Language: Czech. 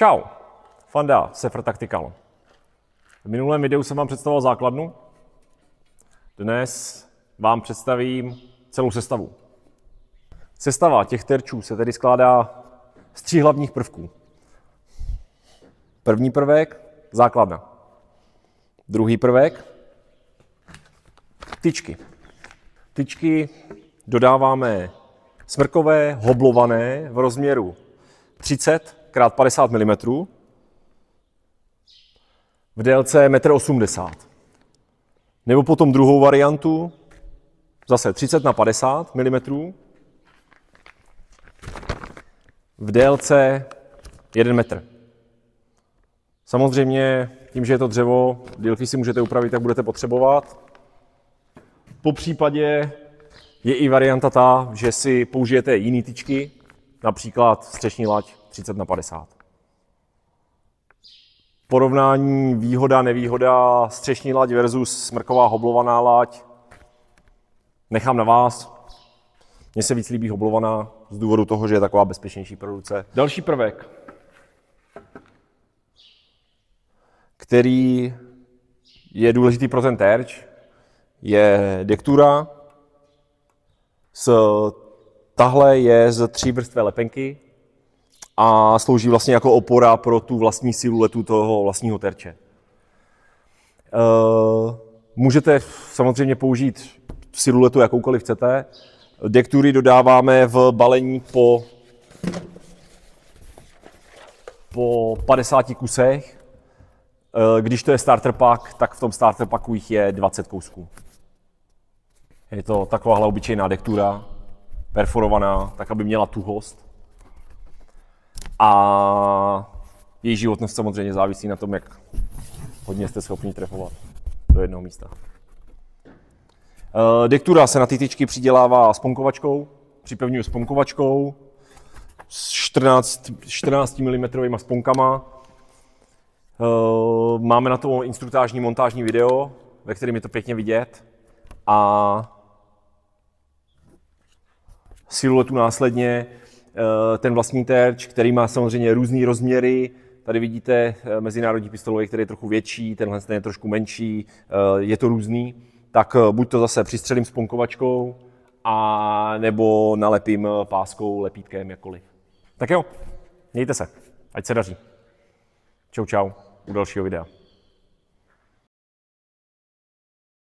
Čau, Fanda, Sefr Tactical. V minulém videu jsem vám představoval základnu. Dnes vám představím celou sestavu. Sestava těch terčů se tedy skládá z 3 hlavních prvků. První prvek, základna. Druhý prvek, tyčky. Tyčky dodáváme smrkové, hoblované v rozměru 30 x 50 mm v délce 1,80 m. Nebo potom druhou variantu, zase 30 x 50 mm v délce 1 metr. Samozřejmě tím, že je to dřevo, dílky si můžete upravit, jak budete potřebovat. Po případě je i varianta ta, že si použijete jiné tyčky, například střešní lať 30 x 50. Porovnání výhoda, nevýhoda, střešní lať versus smrková hoblovaná lať nechám na vás. Mně se víc líbí hoblovaná z důvodu toho, že je taková bezpečnější pro ruce. Další prvek, který je důležitý pro ten terč, je dektura. Tahle je z 3vrstvé lepenky a slouží vlastně jako opora pro tu vlastní siluetu toho vlastního terče. Můžete samozřejmě použít siluetu jakoukoliv chcete. Dektury dodáváme v balení po 50 kusech. Když to je starter pack, tak v tom starter packu jich je 20 kousků. Je to takováhle obyčejná dektura, perforovaná, tak aby měla tuhost. A její životnost samozřejmě závisí na tom, jak hodně jste schopni trefovat do jednoho místa. Dektura se na ty tyčky přidělává sponkovačkou, připevňuji sponkovačkou s 14 mm sponkama. Máme na to instruktážní montážní video, ve kterém je to pěkně vidět. A siluetu následně ten vlastní terč, který má samozřejmě různé rozměry. Tady vidíte mezinárodní pistolový, který je trochu větší, tenhle je trošku menší, je to různý. Tak buď to zase přistřelím sponkovačkou, a nebo nalepím páskou, lepítkem, jakkoliv. Tak jo, mějte se, ať se daří. Čau, čau, u dalšího videa.